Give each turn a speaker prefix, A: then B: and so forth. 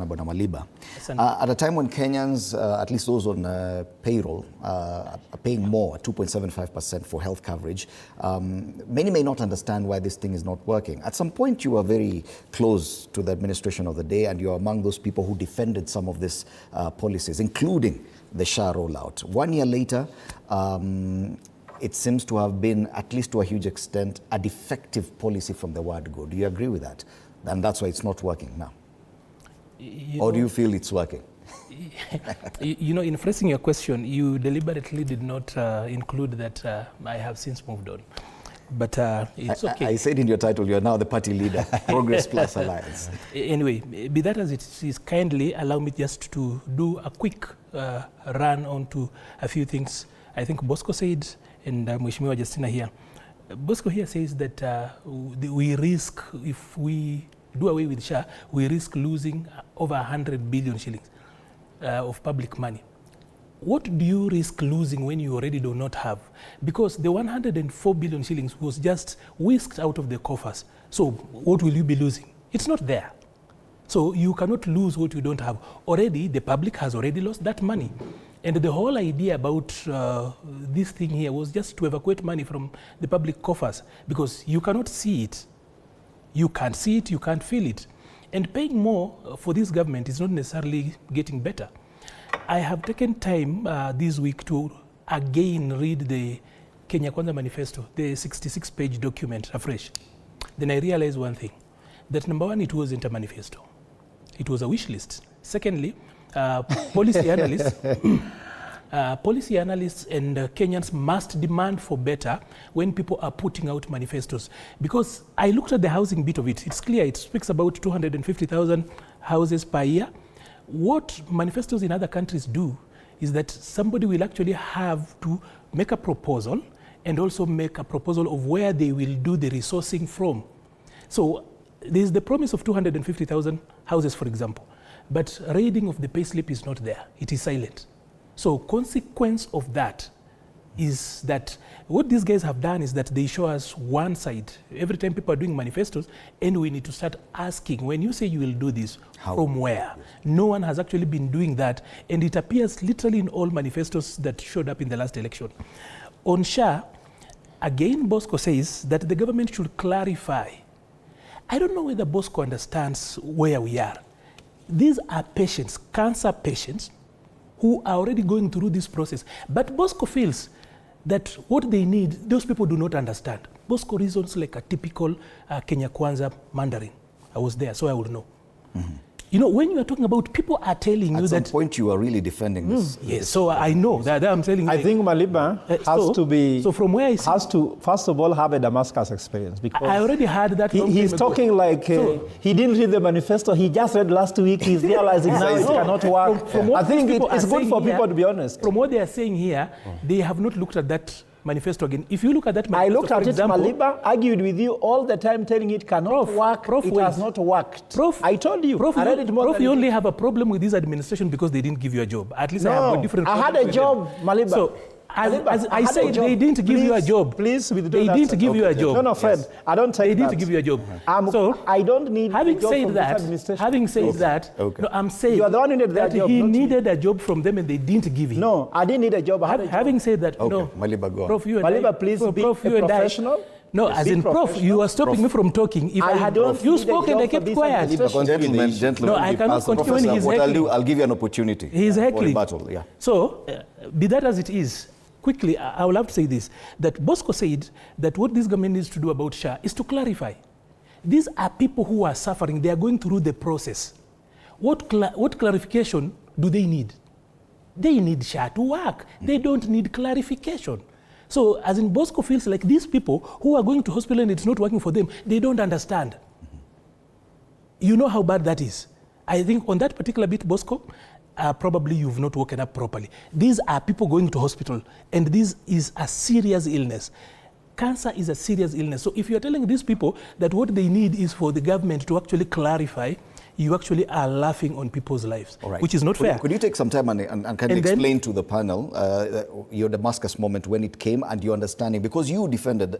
A: Arnold Maliba. At a time when Kenyans, at least those on payroll, are paying more, 2.75% for health coverage, many may not understand why this thing is not working. At some point, you were very close to the administration of the day, and you are among those people who defended some of these policies, including the SHA rollout. 1 year later, it seems to have been, at least to a huge extent, a defective policy from the word go. Do you agree with that? And that's why it's not working now. Or do you feel it's working?
B: You know, in phrasing your question, you deliberately did not include that I have since moved on. But it's okay. I
A: said in your title, you're now the party leader, Progress Plus Alliance.
B: Anyway, be that as it is, kindly allow me just to do a quick run onto a few things. I think Bosco said, and Mheshimiwa Justina here. Bosco here says that we risk, if we do away with SHA, we risk losing over 100 billion shillings of public money. What do you risk losing when you already do not have? Because the 104 billion shillings was just whisked out of the coffers. So what will you be losing? It's not there. So you cannot lose what you don't have. Already, the public has already lost that money. And the whole idea about this thing here was just to evacuate money from the public coffers, because you cannot see it. You can't see it, you can't feel it. And paying more for this government is not necessarily getting better. I have taken time this week to again read the Kenya Kwanza manifesto, the 66-page document afresh. Then I realized one thing, that number one, it wasn't a manifesto. It was a wish list. Secondly, policy analysts and Kenyans must demand for better when people are putting out manifestos. Because I looked at the housing bit of it. It's clear. It speaks about 250,000 houses per year. What manifestos in other countries do is that somebody will actually have to make a proposal and also make a proposal of where they will do the resourcing from. So there's the promise of 250,000 houses, for example. But reading of the payslip is not there. It is silent. So consequence of that is that what these guys have done is that they show us one side. Every time people are doing manifestos, and we need to start asking, when you say you will do this, how? From where? Yes. No one has actually been doing that. And it appears literally in all manifestos that showed up in the last election. On SHA, again, Bosco says that the government should clarify. I don't know whether Bosco understands where we are. These are patients, cancer patients, who are already going through this process. But Bosco feels that what they need, those people do not understand. Bosco reasons like a typical Kenya Kwanza Mandarin. I was there, so I would know. Mm-hmm. You know, when you are talking about, people are telling you that...
A: At some point, you are really defending this.
B: Yes, so I know that I'm telling you.
C: I think Maliba has to be...
B: So from where
C: has to, first of all, have a Damascus experience. Because
B: I already had that.
C: He's talking like he didn't read the manifesto. He just read last week. He's realizing now it cannot work.
B: I
C: think it's good for people to be honest.
B: From what they are saying here, they have not looked at that manifesto again. If you look at that
C: I
B: manifesto,
C: looked at it, Maliba argued with you all the time, telling it cannot work. It has not worked.
B: I
C: told you.
B: I read it more. You only have a problem with this administration because they didn't give you a job. At least I have a different.
C: I had a job, Maliba.
B: So, as I said, they didn't give you a job.
C: Please,
B: they didn't give you a job.
C: No, friend, yes. I don't take
B: that. They didn't give you a job.
C: So I don't need
B: having
C: a job
B: said
C: from
B: that,
C: this administration.
B: Having said that, no, I'm saying
C: you are the one who needed that job.
B: He needed a job from them and they didn't give him.
C: No, I didn't need a job.
B: Having said that,
A: okay.
B: no.
A: Maliba, go on.
B: Prof, you and
C: Maliba, please be a professional.
B: No, as in Prof, you are stopping me from talking. If I had you spoke and I kept quiet.
A: Gentlemen,
B: no, I cannot continue when he's heckling.
A: I'll give you an opportunity.
B: He's heckling.
A: Battle, yeah.
B: So, be that as it is, quickly, I will have to say this, that Bosco said that what this government needs to do about SHA is to clarify. These are people who are suffering. They are going through the process. What clarification do they need? They need SHA to work. They don't need clarification. So, as in Bosco feels like these people who are going to hospital and it's not working for them, they don't understand. You know how bad that is. I think on that particular bit, Bosco, probably you've not woken up properly. These are people going to hospital, and this is a serious illness. Cancer is a serious illness. So if you're telling these people that what they need is for the government to actually clarify, you actually are laughing on people's lives, right, which is not fair.
A: Could you take some time and kind of explain to the panel your Damascus moment when it came and your understanding, because you defended